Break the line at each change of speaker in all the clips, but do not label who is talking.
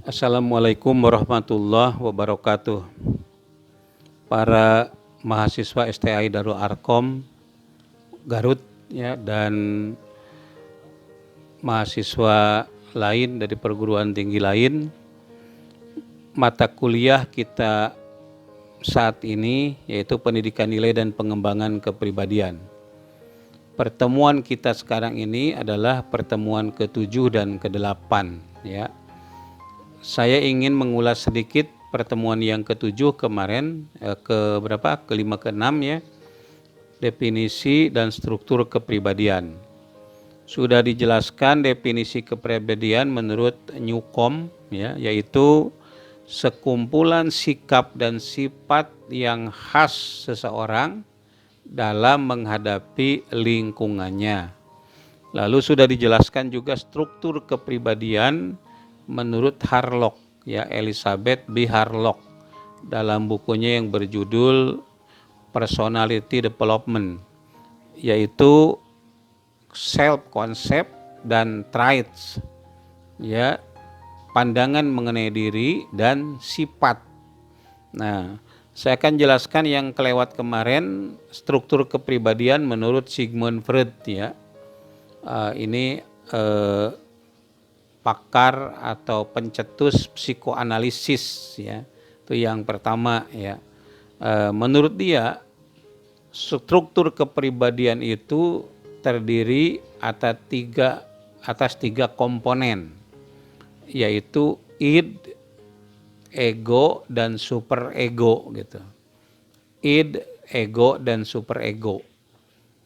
Assalamualaikum warahmatullahi wabarakatuh. Para mahasiswa STI Darul Arkom Garut ya, dan mahasiswa lain dari perguruan tinggi lain, mata kuliah kita saat ini yaitu pendidikan nilai dan pengembangan kepribadian. Pertemuan kita sekarang ini adalah pertemuan ke-7 dan ke-8 ya. Saya ingin mengulas sedikit pertemuan yang ke-7 kemarin, ke-5 ke-6 ya, definisi dan struktur kepribadian. Sudah dijelaskan definisi kepribadian menurut Newcomb ya, yaitu sekumpulan sikap dan sifat yang khas seseorang dalam menghadapi lingkungannya. Lalu sudah dijelaskan juga struktur kepribadian menurut Harlock ya, Elizabeth B. Harlock dalam bukunya yang berjudul Personality Development, yaitu self concept dan traits ya, pandangan mengenai diri dan sifat. Nah, saya akan jelaskan yang kelewat kemarin, struktur kepribadian menurut Sigmund Freud ya. Ini pakar atau pencetus psikoanalisis ya. Itu yang pertama ya. Menurut dia, struktur kepribadian itu terdiri atas tiga komponen, yaitu id, ego, dan superego gitu. Id, ego, dan superego.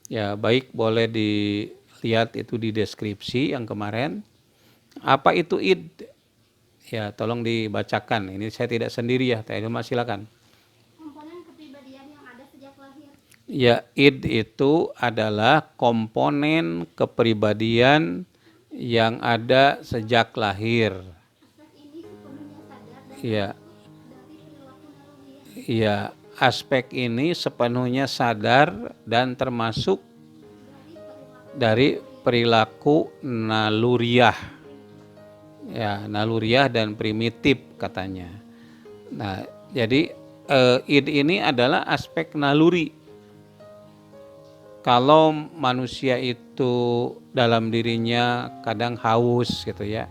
Ya, baik, boleh dilihat itu di deskripsi yang kemarin. Apa itu id? Ya, tolong dibacakan. Ini saya tidak sendiri ya, Teh Ilma, silakan.
Komponen kepribadian yang ada sejak lahir.
Ya, id itu adalah komponen kepribadian yang ada sejak lahir.
Aspek ini sepenuhnya sadar dan
Ya,
dari perilaku naluriah.
ya, aspek ini sepenuhnya sadar dan termasuk dari perilaku naluriah. Ya, naluriah dan primitif katanya. Nah, jadi id ini adalah aspek naluri. Kalau manusia itu dalam dirinya kadang haus gitu ya,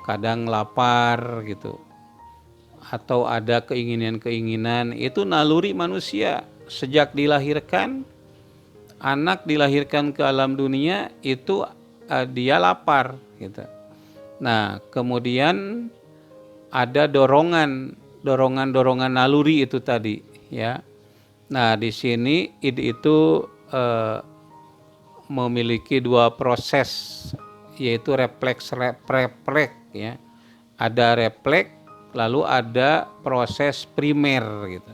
kadang lapar gitu, atau ada keinginan-keinginan, itu naluri manusia. Sejak dilahirkan, anak dilahirkan ke alam dunia itu dia lapar gitu. Nah, kemudian ada dorongan naluri itu tadi ya. Nah, di sini id itu memiliki dua proses, yaitu refleks ya. Ada refleks, lalu ada proses primer gitu.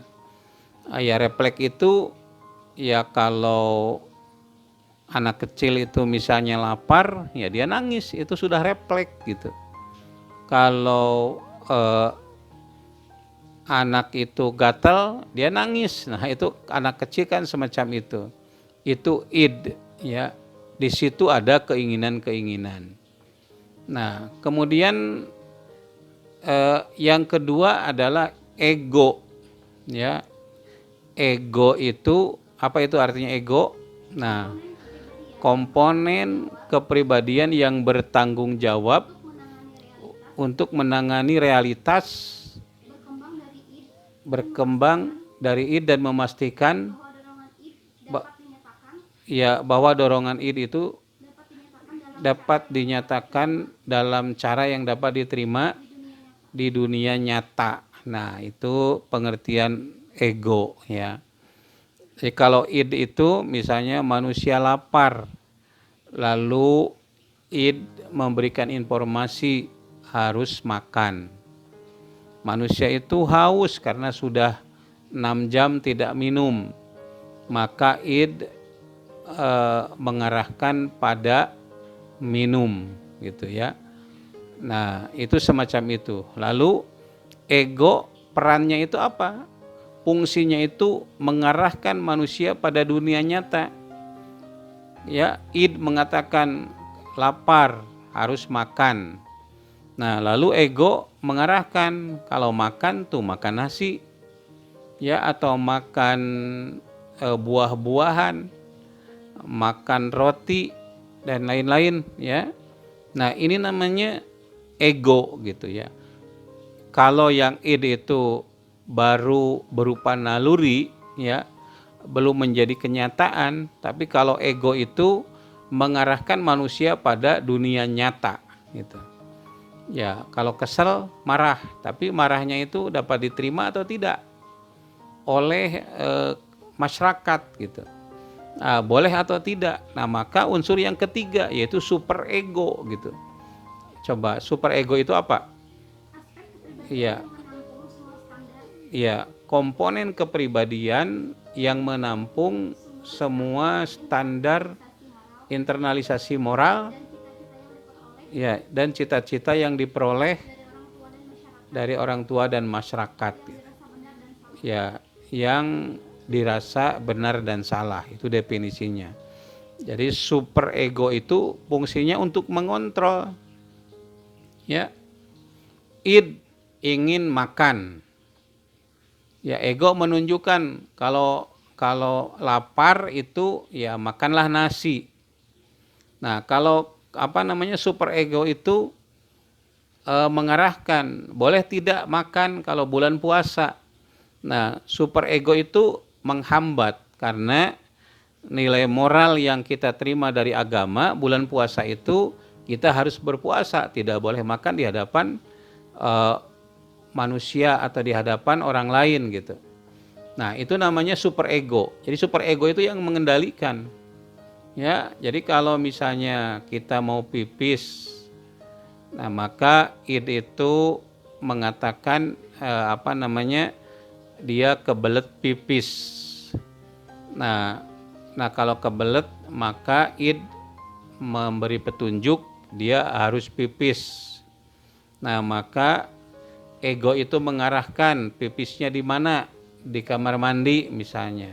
Ya, refleks itu ya kalau anak kecil itu misalnya lapar, ya dia nangis, itu sudah refleks gitu. Kalau anak itu gatal, dia nangis. Nah, itu anak kecil kan semacam itu. Itu id ya. Di situ ada keinginan-keinginan. Nah, kemudian yang kedua adalah ego ya. Ego itu apa, itu artinya ego? Nah, komponen kepribadian yang bertanggung jawab untuk menangani realitas, berkembang dari id dan memastikan bahwa dorongan id itu dapat dinyatakan dalam cara yang dapat diterima di dunia nyata. Nah, itu pengertian ego ya. Jadi kalau id itu misalnya manusia lapar, lalu id memberikan informasi harus makan. Manusia itu haus karena sudah 6 jam tidak minum, maka id mengarahkan pada minum gitu ya. Nah, itu semacam itu. Lalu ego perannya itu apa? Fungsinya itu mengarahkan manusia pada dunia nyata. Ya, id mengatakan lapar, harus makan. Nah, lalu ego mengarahkan kalau makan tuh makan nasi, ya, atau makan buah-buahan, makan roti dan lain-lain, ya. Nah, ini namanya ego gitu ya. Kalau yang id itu baru berupa naluri, ya, belum menjadi kenyataan, tapi kalau ego itu mengarahkan manusia pada dunia nyata gitu. Ya, kalau kesel marah, tapi marahnya itu dapat diterima atau tidak oleh masyarakat gitu. Nah, boleh atau tidak. Nah, maka unsur yang ketiga yaitu super ego gitu. Coba super ego itu apa? Iya,
Menampung semua standar
iya, komponen kepribadian yang menampung semua standar
moral
internalisasi moral,
dan cita-cita yang diperoleh
ya, dan cita-cita yang diperoleh
dari orang tua dan masyarakat,
dari orang tua dan masyarakat,
dirasa benar dan salah.
ya, yang dirasa benar dan salah, itu definisinya. Jadi super ego itu fungsinya untuk mengontrol, ya. Id ingin makan, ya, ego menunjukkan kalau lapar itu ya makanlah nasi. Nah, kalau super ego itu mengarahkan boleh tidak makan kalau bulan puasa. Nah, super ego itu menghambat karena nilai moral yang kita terima dari agama, bulan puasa itu kita harus berpuasa, tidak boleh makan di hadapan manusia atau di hadapan orang lain gitu. Nah, itu namanya super ego. Jadi super ego itu yang mengendalikan. Ya, jadi kalau misalnya kita mau pipis, nah maka id itu mengatakan dia kebelet pipis. Nah, kalau kebelet maka id memberi petunjuk dia harus pipis. Nah, maka ego itu mengarahkan pipisnya di mana? Di kamar mandi misalnya.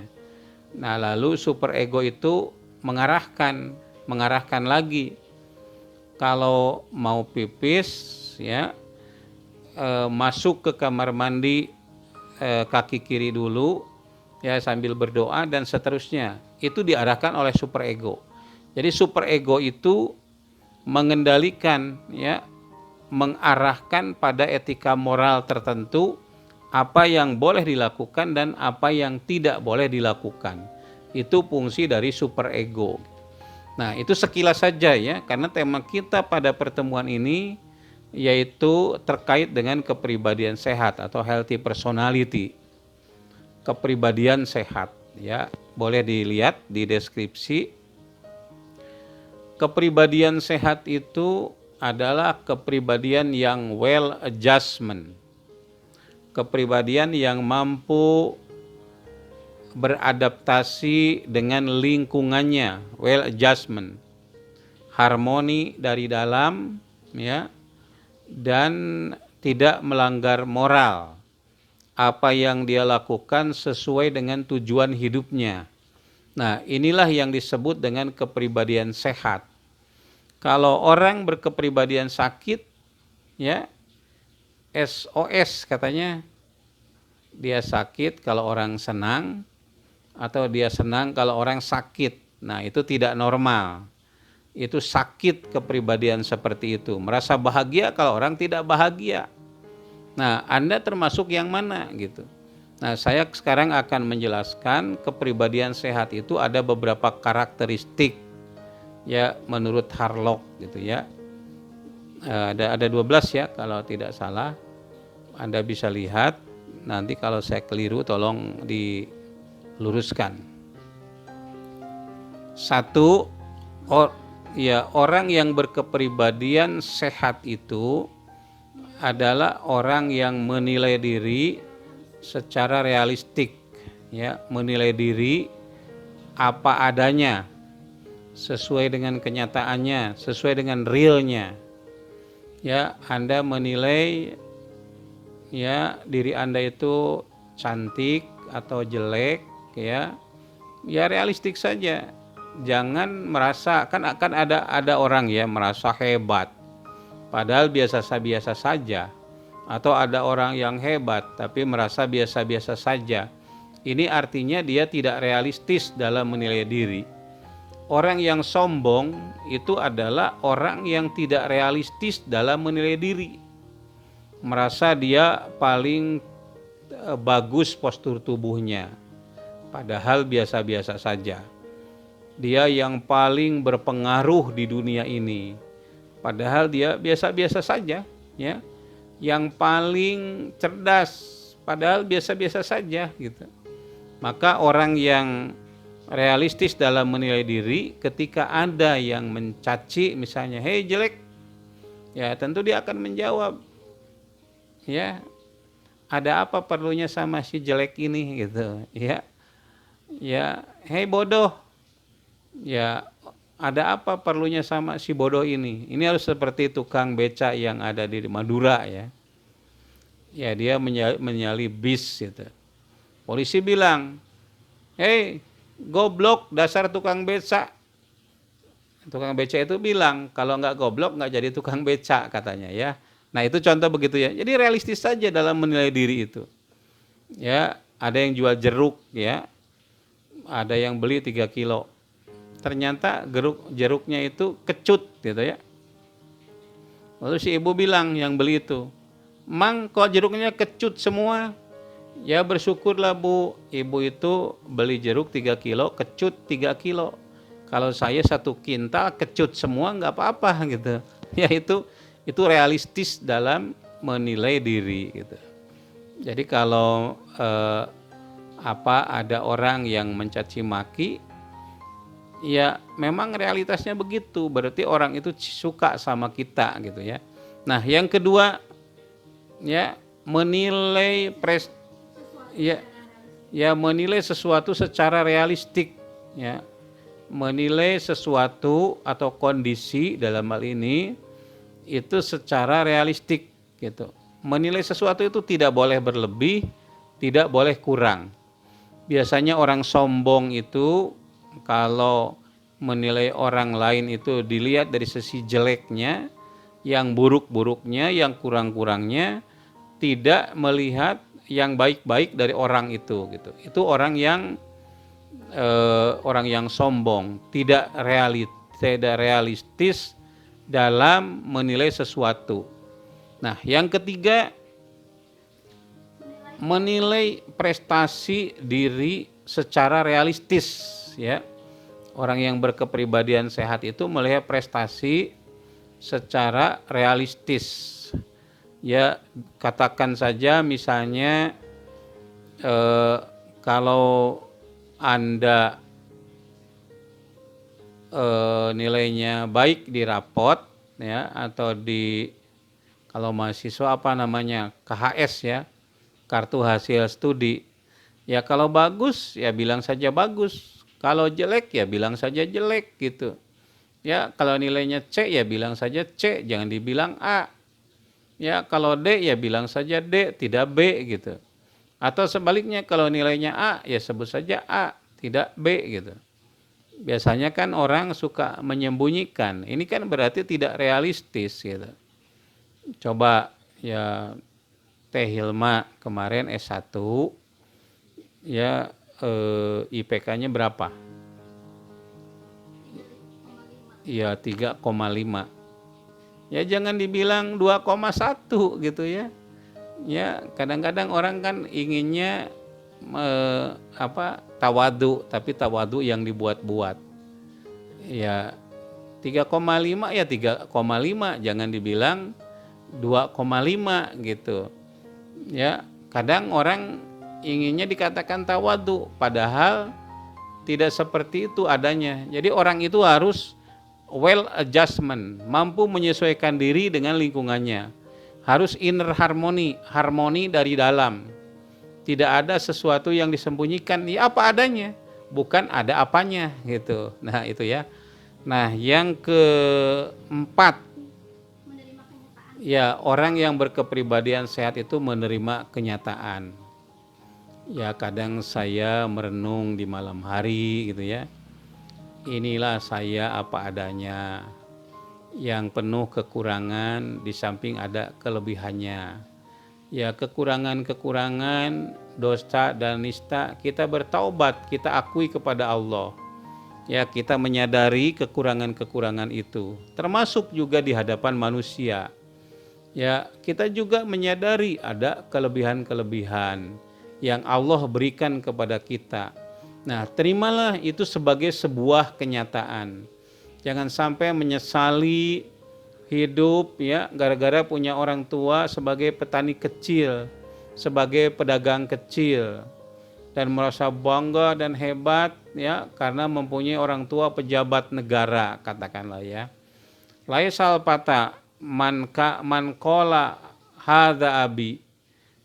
Nah, lalu super ego itu mengarahkan lagi. Kalau mau pipis, ya, masuk ke kamar mandi kaki kiri dulu, ya, sambil berdoa dan seterusnya. Itu diarahkan oleh super ego. Jadi super ego itu mengendalikan, ya, mengarahkan pada etika moral tertentu, apa yang boleh dilakukan dan apa yang tidak boleh dilakukan. Itu fungsi dari super ego. Nah, itu sekilas saja ya, karena tema kita pada pertemuan ini yaitu terkait dengan kepribadian sehat atau healthy personality. Kepribadian sehat, ya. Boleh dilihat di deskripsi. Kepribadian sehat itu adalah kepribadian yang well adjustment. Kepribadian yang mampu beradaptasi dengan lingkungannya, well adjustment. Harmoni dari dalam, ya, dan tidak melanggar moral. Apa yang dia lakukan sesuai dengan tujuan hidupnya. Nah, inilah yang disebut dengan kepribadian sehat. Kalau orang berkepribadian sakit, ya, SOS katanya, dia sakit kalau orang senang, atau dia senang kalau orang sakit. Nah, itu tidak normal. Itu sakit kepribadian seperti itu. Merasa bahagia kalau orang tidak bahagia. Nah, Anda termasuk yang mana gitu. Nah, saya sekarang akan menjelaskan kepribadian sehat itu ada beberapa karakteristik, ya, menurut Harlock gitu ya. Ada 12 ya kalau tidak salah. Anda bisa lihat, nanti kalau saya keliru tolong diluruskan. Satu, orang yang berkepribadian sehat itu adalah orang yang menilai diri secara realistik, ya, menilai diri apa adanya, sesuai dengan kenyataannya, sesuai dengan realnya. Ya, Anda menilai, ya, diri Anda itu cantik atau jelek, ya realistik saja. Jangan merasa, kan akan ada orang ya merasa hebat, padahal biasa-biasa saja. Atau ada orang yang hebat tapi merasa biasa-biasa saja. Ini artinya dia tidak realistis dalam menilai diri. Orang yang sombong itu adalah orang yang tidak realistis dalam menilai diri. Merasa dia paling bagus postur tubuhnya, padahal biasa-biasa saja. Dia yang paling berpengaruh di dunia ini, padahal dia biasa-biasa saja, ya. Yang paling cerdas, padahal biasa-biasa saja, gitu. Maka orang yang realistis dalam menilai diri, ketika ada yang mencaci, misalnya, "Hei jelek," ya tentu dia akan menjawab, ya, ada apa perlunya sama si jelek ini, gitu, ya. Ya, "Hei bodoh," ya, ada apa perlunya sama si bodoh ini? Ini harus seperti tukang beca yang ada di Madura, ya. Ya, dia menyali bis gitu. Polisi bilang, "Hei, goblok dasar tukang beca." Tukang beca itu bilang, kalau nggak goblok nggak jadi tukang beca, katanya, ya. Nah, itu contoh begitu, ya. Jadi realistis saja dalam menilai diri itu. Ya, ada yang jual jeruk, ya. Ada yang beli 3 kilo. Ternyata jeruknya itu kecut, gitu, ya. Lalu si ibu bilang yang beli itu, "Mang, kok jeruknya kecut semua?" "Ya bersyukurlah Bu, ibu itu beli jeruk 3 kilo, kecut 3 kilo. Kalau saya 1 kintal kecut semua nggak apa-apa," gitu. Ya, itu realistis dalam menilai diri, gitu. Jadi kalau ada orang yang mencaci maki, ya memang realitasnya begitu, berarti orang itu suka sama kita, gitu, ya. Nah, yang kedua, ya, menilai menilai sesuatu secara realistik, ya. Menilai sesuatu atau kondisi dalam hal ini itu secara realistik, gitu. Menilai sesuatu itu tidak boleh berlebih, tidak boleh kurang. Biasanya orang sombong itu kalau menilai orang lain itu dilihat dari sisi jeleknya, yang buruk-buruknya, yang kurang-kurangnya, tidak melihat yang baik-baik dari orang itu, gitu. Itu orang yang sombong, tidak realistis dalam menilai sesuatu. Nah, yang ketiga, menilai prestasi diri secara realistis, ya. Orang yang berkepribadian sehat itu melihat prestasi secara realistis. Ya, katakan saja misalnya kalau Anda nilainya baik di rapot, ya, atau kalau mahasiswa KHS, ya, kartu hasil studi. Ya, kalau bagus ya bilang saja bagus, kalau jelek ya bilang saja jelek, gitu. Ya, kalau nilainya C ya bilang saja C, jangan dibilang A. Ya, kalau D ya bilang saja D, tidak B, gitu. Atau sebaliknya, kalau nilainya A ya sebut saja A, tidak B, gitu. Biasanya kan orang suka menyembunyikan. Ini kan berarti tidak realistis, gitu. Coba, ya, Teh Hilma kemarin S1, ya, IPK-nya berapa? Ya, 3,5. Ya, jangan dibilang 2,1, gitu, ya. Ya, kadang-kadang orang kan inginnya tawadu, tapi tawadu yang dibuat-buat. Ya, 3,5 ya 3,5, jangan dibilang 2,5, gitu. Ya, kadang orang inginnya dikatakan tawadu, padahal tidak seperti itu adanya. Jadi orang itu harus well adjustment, mampu menyesuaikan diri dengan lingkungannya. Harus inner harmoni dari dalam. Tidak ada sesuatu yang disembunyikan, ya apa adanya, bukan ada apanya, gitu. Nah, itu, ya. Nah, yang keempat, ya, orang yang berkepribadian sehat itu menerima kenyataan. Ya, kadang saya merenung di malam hari, gitu, ya. Inilah saya apa adanya. yang penuh kekurangan di samping ada kelebihannya. Ya, kekurangan-kekurangan, dosa dan nista kita bertaubat, kita akui kepada Allah. Ya, kita menyadari kekurangan-kekurangan itu, termasuk juga di hadapan manusia. Ya, kita juga menyadari ada kelebihan-kelebihan yang Allah berikan kepada kita. Nah, terimalah itu sebagai sebuah kenyataan. Jangan sampai menyesali hidup ya gara-gara punya orang tua sebagai petani kecil, sebagai pedagang kecil, dan merasa bangga dan hebat ya karena mempunyai orang tua pejabat negara, katakanlah ya. Laisal pata man qala hadza abi.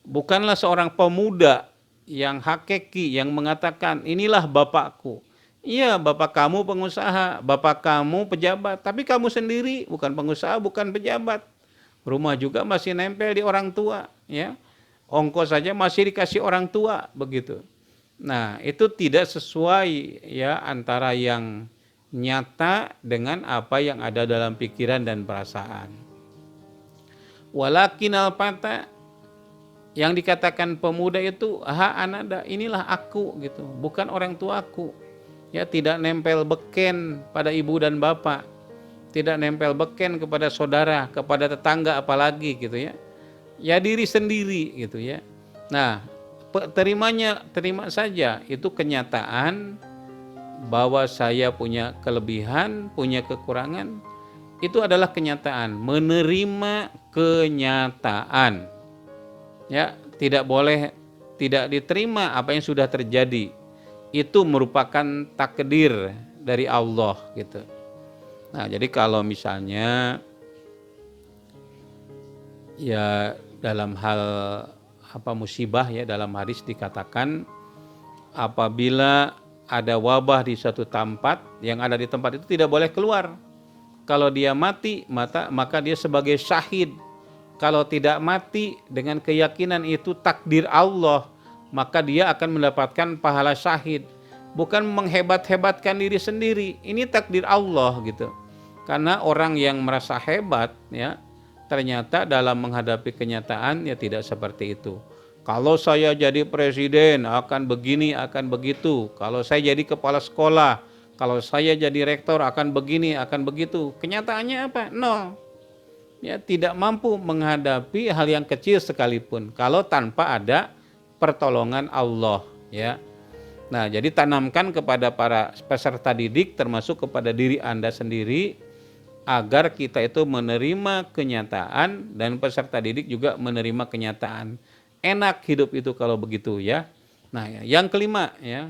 Bukanlah seorang pemuda yang hakiki yang mengatakan inilah bapakku. Iya, bapak kamu pengusaha, bapak kamu pejabat, tapi kamu sendiri bukan pengusaha, bukan pejabat. Rumah juga masih nempel di orang tua, ya. Ongkos saja masih dikasih orang tua, begitu. Nah, itu tidak sesuai ya antara yang nyata dengan apa yang ada dalam pikiran dan perasaan. Walakinal fata, yang dikatakan pemuda itu anada, inilah aku gitu, bukan orang tuaku. Ya, tidak nempel beken pada ibu dan bapak, tidak nempel beken kepada saudara, kepada tetangga apalagi gitu ya. Ya diri sendiri gitu ya. Nah, terima saja itu kenyataan bahwa saya punya kelebihan, punya kekurangan. Itu adalah kenyataan, menerima kenyataan. Ya, tidak boleh tidak diterima apa yang sudah terjadi. Itu merupakan takdir dari Allah gitu. Nah, jadi kalau misalnya ya dalam hal musibah ya, dalam hadis dikatakan apabila ada wabah di suatu tempat, yang ada di tempat itu tidak boleh keluar. Kalau dia mati, maka dia sebagai syahid. Kalau tidak mati dengan keyakinan itu takdir Allah, maka dia akan mendapatkan pahala syahid. Bukan menghebat-hebatkan diri sendiri. Ini takdir Allah gitu. Karena orang yang merasa hebat ya, ternyata dalam menghadapi kenyataan ya tidak seperti itu. Kalau saya jadi presiden akan begini, akan begitu. Kalau saya jadi kepala sekolah, kalau saya jadi rektor akan begini, akan begitu. Kenyataannya apa? Nol. Ya, tidak mampu menghadapi hal yang kecil sekalipun kalau tanpa ada pertolongan Allah ya. Nah, jadi tanamkan kepada para peserta didik termasuk kepada diri Anda sendiri agar kita itu menerima kenyataan dan peserta didik juga menerima kenyataan. Enak hidup itu kalau begitu ya. Nah, yang kelima ya.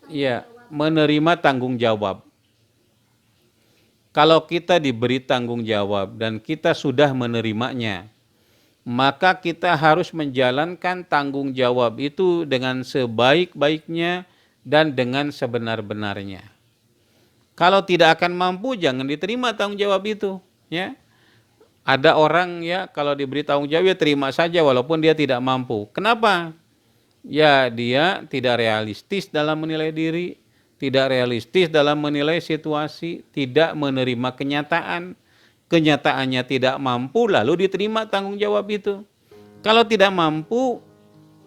Ya, menerima tanggung jawab. Kalau kita diberi tanggung jawab dan kita sudah menerimanya, maka kita harus menjalankan tanggung jawab itu dengan sebaik-baiknya dan dengan sebenar-benarnya. Kalau tidak akan mampu, jangan diterima tanggung jawab itu. Ya, ada orang ya kalau diberi tanggung jawab ya terima saja walaupun dia tidak mampu. Kenapa? Ya dia tidak realistis dalam menilai diri, tidak realistis dalam menilai situasi, tidak menerima kenyataan. Kenyataannya tidak mampu lalu diterima tanggung jawab itu. Kalau tidak mampu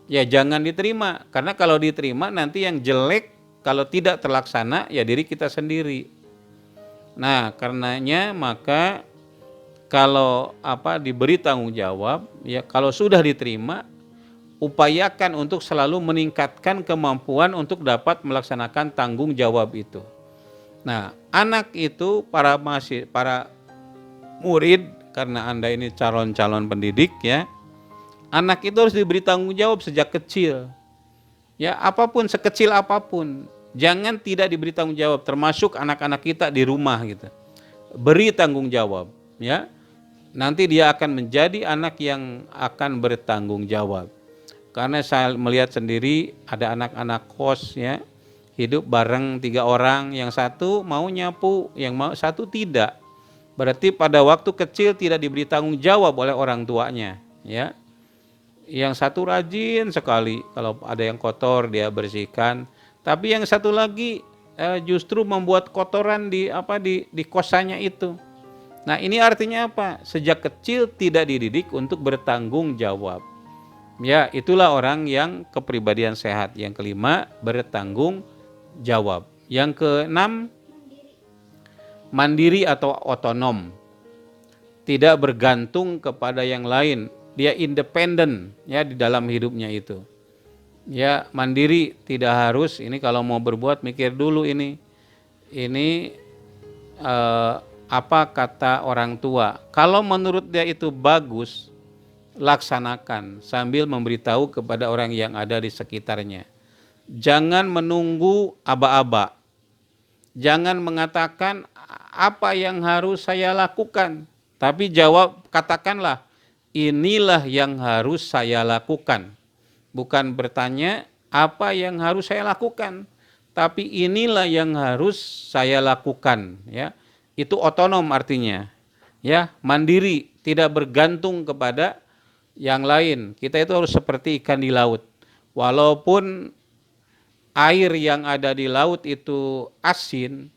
ya jangan diterima, karena kalau diterima nanti yang jelek kalau tidak terlaksana ya diri kita sendiri. Nah, karenanya maka kalau diberi tanggung jawab ya kalau sudah diterima upayakan untuk selalu meningkatkan kemampuan untuk dapat melaksanakan tanggung jawab itu. Nah, anak itu para murid, karena Anda ini calon-calon pendidik ya, anak itu harus diberi tanggung jawab sejak kecil. Ya, apapun, sekecil apapun, jangan tidak diberi tanggung jawab, termasuk anak-anak kita di rumah gitu. Beri tanggung jawab ya. Nanti dia akan menjadi anak yang akan bertanggung jawab. Karena saya melihat sendiri ada anak-anak kos ya, hidup bareng 3 orang, yang satu mau nyapu, yang satu tidak. Berarti pada waktu kecil tidak diberi tanggung jawab oleh orang tuanya ya. Yang satu rajin sekali, kalau ada yang kotor dia bersihkan, tapi yang satu lagi justru membuat kotoran di kosannya itu. Nah, ini artinya apa? Sejak kecil tidak dididik untuk bertanggung jawab. Ya, itulah orang yang kepribadian sehat. Yang kelima, bertanggung jawab. Yang keenam, mandiri atau otonom. Tidak bergantung kepada yang lain. Dia independen ya di dalam hidupnya itu. Ya, mandiri, tidak harus ini kalau mau berbuat mikir dulu ini. Ini apa kata orang tua. Kalau menurut dia itu bagus, laksanakan sambil memberitahu kepada orang yang ada di sekitarnya. Jangan menunggu aba-aba. Jangan mengatakan apa yang harus saya lakukan, tapi katakanlah inilah yang harus saya lakukan. Bukan bertanya apa yang harus saya lakukan, tapi inilah yang harus saya lakukan, ya. Itu otonom artinya. Ya, mandiri, tidak bergantung kepada yang lain. Kita itu harus seperti ikan di laut. Walaupun air yang ada di laut itu asin,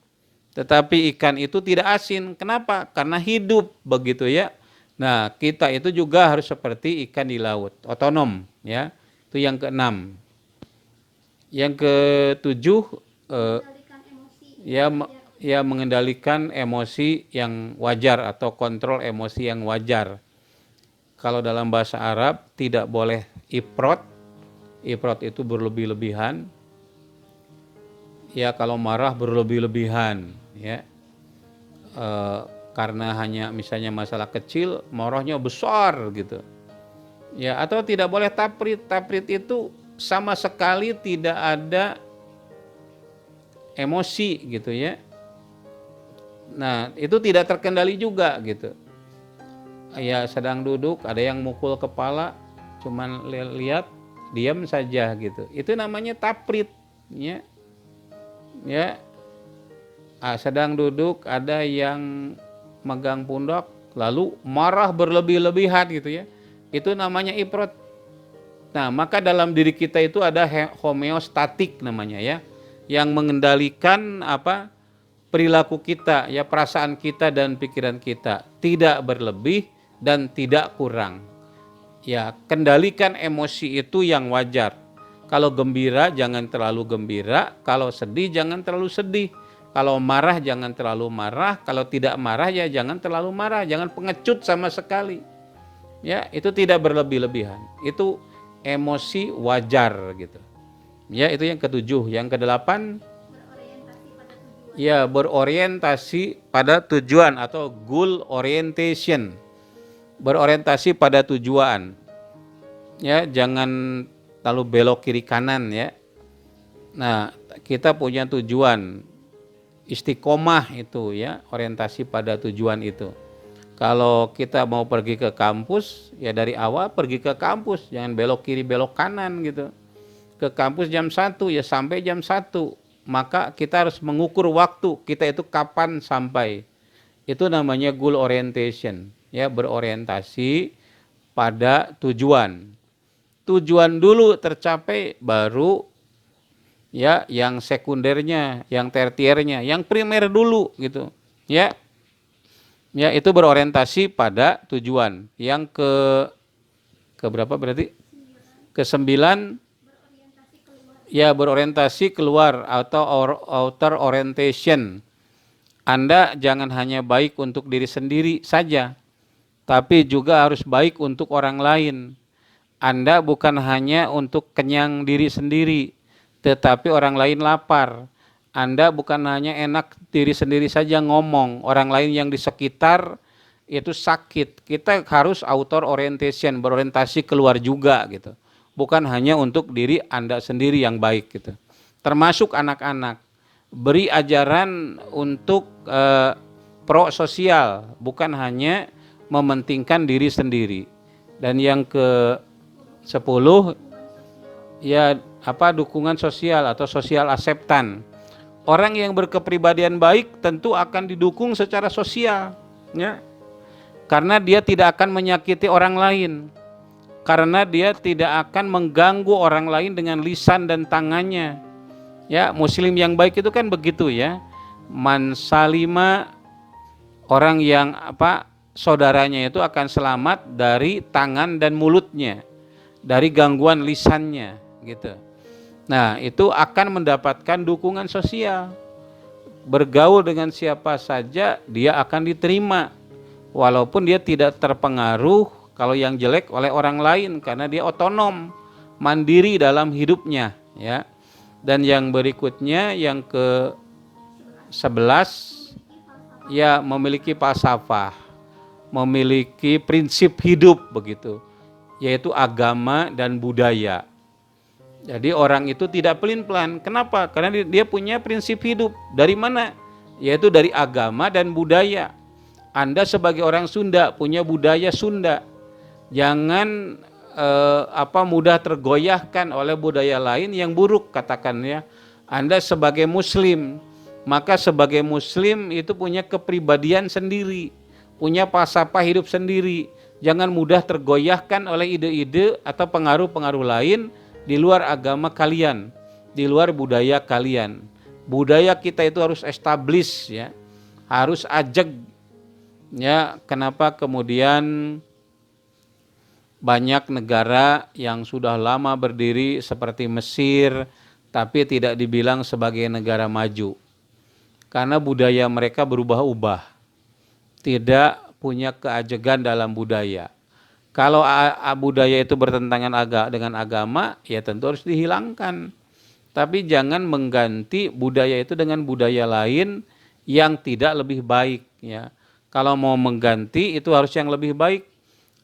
tetapi ikan itu tidak asin. Kenapa? Karena hidup begitu ya. Nah, kita itu juga harus seperti ikan di laut, otonom ya. Itu yang keenam. Yang ketujuh
Mengendalikan emosi.
ya mengendalikan emosi yang wajar atau kontrol emosi yang wajar. Kalau dalam bahasa Arab tidak boleh ifrot. Ifrot itu berlebih-lebihan. Ya, kalau marah berlebih-lebihan ya. Karena hanya misalnya masalah kecil, marahnya besar gitu. Ya, atau tidak boleh taprit. Taprit itu sama sekali tidak ada emosi gitu ya. Nah, itu tidak terkendali juga gitu. Ya, sedang duduk ada yang mukul kepala, cuman lihat diam saja gitu. Itu namanya taprit ya. Ya. Sedang duduk ada yang megang pundak lalu marah berlebih-lebihan gitu ya. Itu namanya ifrat. Nah, maka dalam diri kita itu ada homeostatik namanya ya, yang mengendalikan apa? Perilaku kita, ya, perasaan kita dan pikiran kita, tidak berlebih dan tidak kurang. Ya, kendalikan emosi itu yang wajar. Kalau gembira jangan terlalu gembira, kalau sedih jangan terlalu sedih. Kalau marah jangan terlalu marah, kalau tidak marah ya jangan terlalu marah, jangan pengecut sama sekali. Ya, itu tidak berlebih-lebihan. Itu emosi wajar gitu. Ya, itu yang ketujuh. Yang kedelapan, ya, berorientasi pada tujuan atau goal orientation. Berorientasi pada tujuan. Ya, jangan lalu belok kiri kanan ya. Nah, kita punya tujuan. Istiqomah itu ya, orientasi pada tujuan itu. Kalau kita mau pergi ke kampus, ya dari awal pergi ke kampus, jangan belok kiri belok kanan gitu. Ke kampus jam 1 ya sampai jam 1. Maka kita harus mengukur waktu kita itu kapan sampai. Itu namanya goal orientation, ya, berorientasi pada tujuan. Tujuan dulu tercapai baru ya yang sekundernya, yang tertiernya, yang primer dulu gitu. Ya. Ya, itu berorientasi pada tujuan. Yang ke berapa berarti? Ke-9, ya, berorientasi keluar atau outer orientation. Anda jangan hanya baik untuk diri sendiri saja, tapi juga harus baik untuk orang lain. Anda bukan hanya untuk kenyang diri sendiri, tetapi orang lain lapar. Anda bukan hanya enak diri sendiri saja ngomong, orang lain yang di sekitar itu sakit. Kita harus outer orientation, berorientasi keluar juga gitu. Bukan hanya untuk diri Anda sendiri yang baik gitu. Termasuk anak-anak. Beri ajaran untuk pro sosial, bukan hanya mementingkan diri sendiri. Dan yang ke-10 ya dukungan sosial atau sosial acceptance. Orang yang berkepribadian baik tentu akan didukung secara sosial, ya. Karena dia tidak akan menyakiti orang lain. Karena dia tidak akan mengganggu orang lain dengan lisan dan tangannya. Ya, muslim yang baik itu kan begitu ya. Man salima Orang yang saudaranya itu akan selamat dari tangan dan mulutnya, dari gangguan lisannya gitu. Nah, itu akan mendapatkan dukungan sosial. Bergaul dengan siapa saja dia akan diterima, walaupun dia tidak terpengaruh kalau yang jelek oleh orang lain, karena dia otonom, mandiri dalam hidupnya ya. Dan yang berikutnya yang ke-11 ya, memiliki falsafah, memiliki prinsip hidup begitu, yaitu agama dan budaya. Jadi orang itu tidak pelin-pelan. Kenapa? Karena dia punya prinsip hidup. Dari mana? Yaitu dari agama dan budaya. Anda sebagai orang Sunda punya budaya Sunda. Jangan mudah tergoyahkan oleh budaya lain yang buruk, katakan ya. Anda sebagai Muslim, maka sebagai Muslim itu punya kepribadian sendiri, punya falsafah hidup sendiri. Jangan mudah tergoyahkan oleh ide-ide atau pengaruh-pengaruh lain di luar agama kalian, di luar budaya kalian. Budaya kita itu harus establish ya, harus ajeg ya. Kenapa kemudian banyak negara yang sudah lama berdiri seperti Mesir tapi tidak dibilang sebagai negara maju? Karena budaya mereka berubah-ubah, tidak punya keajegan dalam budaya. Kalau budaya itu bertentangan dengan agama, ya tentu harus dihilangkan. Tapi jangan mengganti budaya itu dengan budaya lain yang tidak lebih baik ya. Kalau mau mengganti itu harus yang lebih baik.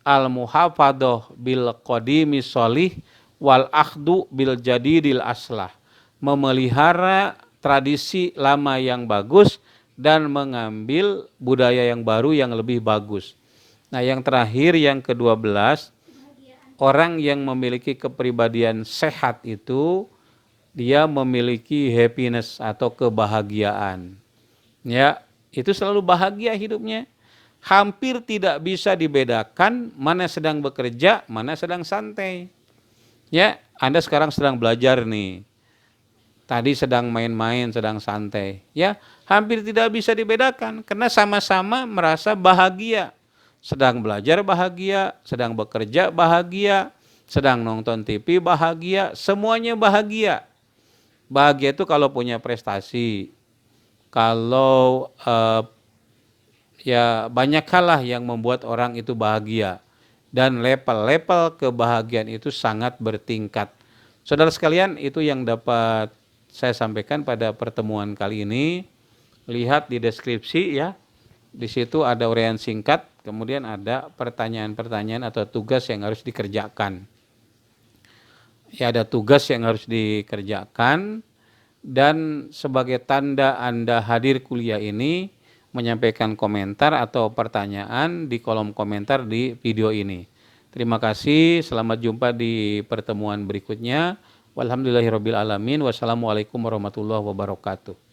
Al-muhafadhah bil qadimi sholih wal akhdu bil jadidil aslah. Memelihara tradisi lama yang bagus dan mengambil budaya yang baru yang lebih bagus. Nah, yang terakhir yang ke-12, orang yang memiliki kepribadian sehat itu dia memiliki happiness atau kebahagiaan. Ya, itu selalu bahagia hidupnya. Hampir tidak bisa dibedakan mana sedang bekerja, mana sedang santai. Ya, Anda sekarang sedang belajar nih. Tadi sedang main-main, sedang santai. Ya, hampir tidak bisa dibedakan karena sama-sama merasa bahagia. Sedang belajar bahagia, sedang bekerja bahagia, sedang nonton TV bahagia, semuanya bahagia. Bahagia itu kalau punya prestasi, kalau ya banyak hal lah yang membuat orang itu bahagia. Dan level-level kebahagiaan itu sangat bertingkat. Saudara sekalian, itu yang dapat saya sampaikan pada pertemuan kali ini. Lihat di deskripsi ya. Di situ ada uraian singkat, kemudian ada pertanyaan-pertanyaan atau tugas yang harus dikerjakan. Ya, ada tugas yang harus dikerjakan, dan sebagai tanda Anda hadir kuliah ini, menyampaikan komentar atau pertanyaan di kolom komentar di video ini. Terima kasih, selamat jumpa di pertemuan berikutnya. Walhamdulillahirabbil alamin. Wassalamualaikum warahmatullahi wabarakatuh.